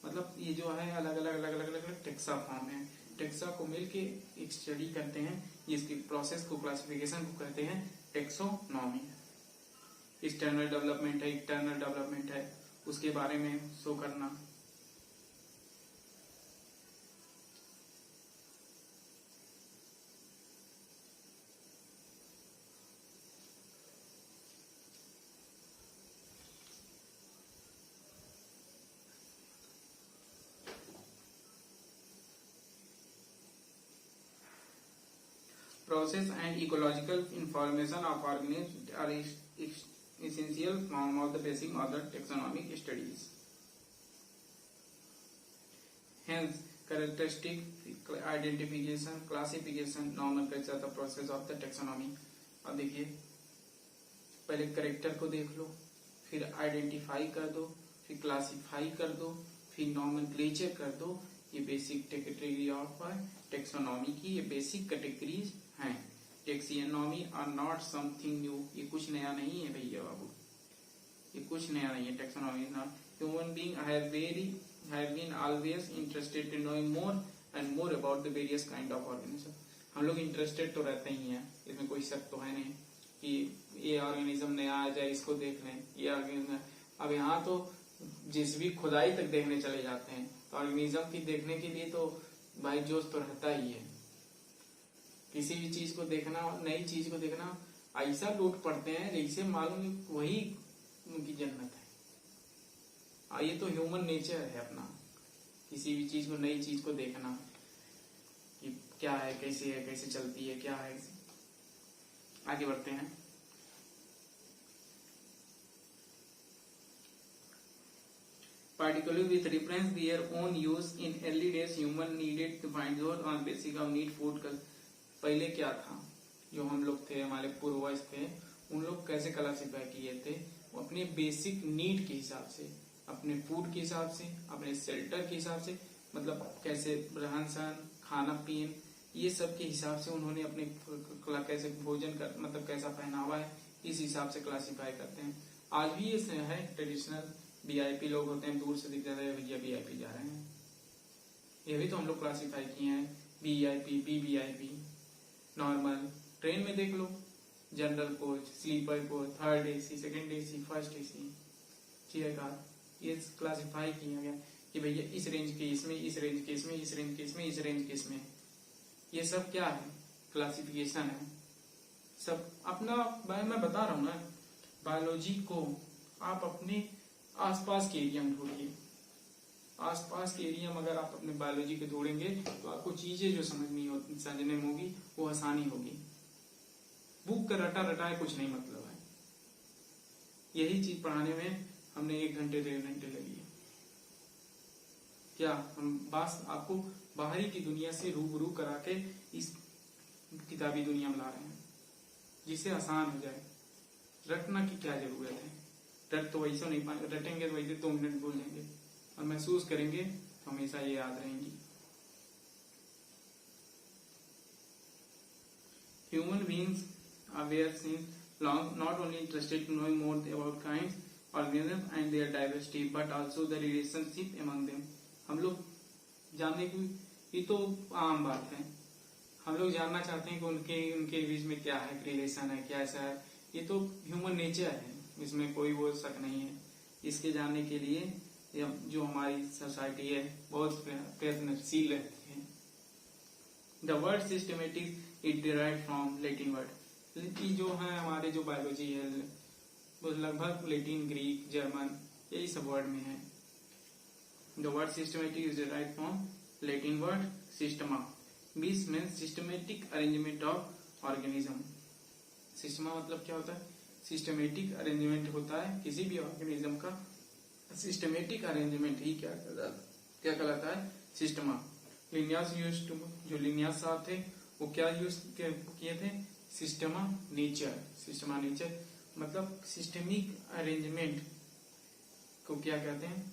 Speaker 1: मतलब ये जो है अलग अलग टेक्सा फॉर्म है। टेक्सा को मिलके एक स्टडी करते हैं, जिसकी प्रोसेस को क्लासिफिकेशन को कहते हैं टेक्सोनॉमी। एक्सटर्नल डेवलपमेंट है, इंटरनल डेवलपमेंट है, उसके बारे में शो करना। Process and ecological information of organisms are essential form of the basic of the taxonomic studies. Hence, characteristic identification, classification, nomenclature the process of the taxonomy. अब देखिए, पहले character को देख लो, फिर आइडेंटिफाई कर दो, फिर क्लासिफाई कर दो, फिर नॉमेनक्लेचर कर दो। ये बेसिक कैटेगरी ऑफ टेक्सोनॉमी की ये बेसिक कैटेगरीज हैं। Taxonomy are not something new, ये कुछ नया नहीं है भैया बाबू, ये कुछ नया नहीं है। Taxonomy is not, human being have been always interested in knowing more and more about the various kind of organism. हम लोग इंटरेस्टेड तो रहते ही हैं, इसमें कोई शक तो है नहीं कि ये ऑर्गेनिज्म नया आ जाए, इसको देख लें, ये ऑर्गेनिज्म। अब यहाँ तो जिस भी खुदाई तक देखने चले जाते हैं, तो ऑर्गेनिज्म की देखने के लिए तो भाई जोश तो रहता ही है। किसी भी चीज को देखना, नई चीज को देखना, ऐसा लूट पड़ते हैं जैसे मालूम वही उनकी जन्नत है। ये तो ह्यूमन नेचर है अपना, किसी भी चीज को, नई चीज को देखना कि क्या है, कैसे चलती है, क्या है। आगे बढ़ते हैं। Particularly with reference their own use in early days, human needed to find out on basic of need food। पहले क्या था, जो हम लोग थे, हमारे पूर्वज थे, उन लोग कैसे क्लासिफाई किए थे, वो अपने बेसिक नीड के हिसाब से, अपने फूड के हिसाब से, अपने शेल्टर के हिसाब से, मतलब कैसे रहन सहन, खाना पीन, ये सब के हिसाब से उन्होंने अपने कैसे भोजन कर, मतलब कैसा पहनावा है, इस हिसाब से क्लासिफाई करते हैं। आज भी ये है ट्रेडिशनल वीआईपी लोग होते हैं, दूर से दिख जाता है भैया वीआईपी जा रहे हैं, ये भी तो हम लोग क्लासिफाई किए हैं, वीआईपी, वीवीआईपी। नॉर्मल ट्रेन में देख लो, general coach, sleeper coach, third AC, second AC, first AC, chair car, ये क्लासिफाई किया गया कि भैया इस रेंज के इसमें, इस रेंज के इसमें, इस रेंज के इसमें, इस रेंज के इसमें। ये सब क्या है, क्लासिफिकेशन है सब अपना। मैं बता रहा हूँ ना, बायोलॉजी को आप अपने आसपास के एरिया में ढूंढिए। आसपास के एरिया में अगर आप अपने बायोलॉजी के ढूंढेंगे तो आपको चीजें जो समझने में होगी वो आसानी होगी। बुक का रटा रटाए कुछ नहीं मतलब है। यही चीज पढ़ाने में हमने 1 घंटे 1.5 घंटे लगी है। क्या हम बस आपको बाहरी की दुनिया से रूबरू करा के इस किताबी दुनिया में ला रहे हैं, जिससे आसान हो जाए। रटना की क्या जरूरत है, रट तो वैसे नहीं पाए, रटेंगे तो वैसे 2 मिनट भूल जाएंगे, और महसूस करेंगे तो हमेशा ये याद रहेंगी। Human beings are where since long not only interested to knowing more about kinds, organism and their diversity, but also the relationship among them. हम लोग जानने की, ये तो आम बात है, हम लोग जानना चाहते हैं कि उनके बीच में क्या है, रिलेशन है, क्या ऐसा है। ये तो ह्यूमन नेचर है, इसमें कोई वो शक नहीं है। इसके जानने के लिए जो हमारी सोसाइटी है बहुत प्रयत्नशील रहती है। The word systematic it derived from Latin word. लेकिन जो है हमारे जो बायोलॉजी है वो लगभग लैटिन, ग्रीक, जर्मन यही सब वर्ड में है। The word systematic is derived from Latin word Systema, which means systematic arrangement of organism. Systema मतलब क्या होता है? सिस्टमेटिक अरेंजमेंट होता है किसी भी ऑर्गेनिज्म का। सिस्टमेटिक अरेंजमेंट ही क्या कहलाता है? सिस्टमा। लिनियास यूज टू, जो लिनियास साहब थे वो क्या यूज किए थे? Systema nature. सिस्टमा नेचर मतलब सिस्टमिक अरेंजमेंट को क्या कहते हैं?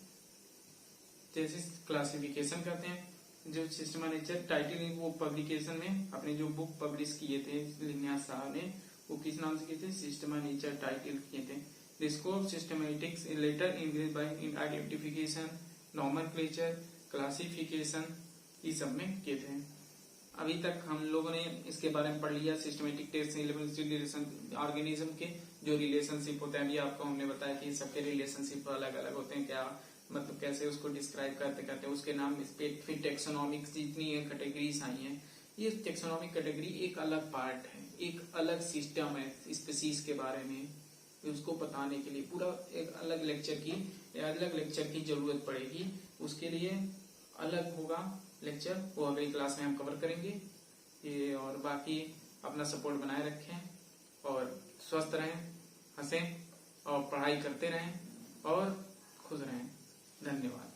Speaker 1: जैसे क्लासिफिकेशन कहते हैं। जो सिस्टमा नेचर टाइटल वो पब्लिकेशन में अपने जो बुक पब्लिश किए थे लिनियास साहब ने, वो किस नाम से किए थे? सिस्टमा नेचर टाइटल किए थे। The scope systematics later increase by identification, nomenclature, classification, इस सब में किए थे। अभी तक हम लोगों ने इसके बारे में पढ़ लिया। सिस्टमेटिक टेस्ट ऑर्गेनिज्म के जो रिलेशनशिप होते हैं, अभी आपको हमने बताया कि सबके रिलेशनशिप अलग अलग होते हैं, क्या मतलब कैसे उसको डिस्क्राइब करते करते उसके नाम। फिर टेक्सोनॉमिक्स जितनी कैटेगरीज आई हैं, ये टेक्सोनॉमिक कैटेगरी एक अलग पार्ट है, एक अलग सिस्टम है स्पीसीज के बारे में। उसको बताने के लिए पूरा एक अलग लेक्चर की जरूरत पड़ेगी। उसके लिए अलग होगा लेक्चर, वो अगली क्लास में हम कवर करेंगे। ये और बाकी अपना सपोर्ट बनाए रखें और स्वस्थ रहें, हंसें और पढ़ाई करते रहें और खुश रहें। धन्यवाद।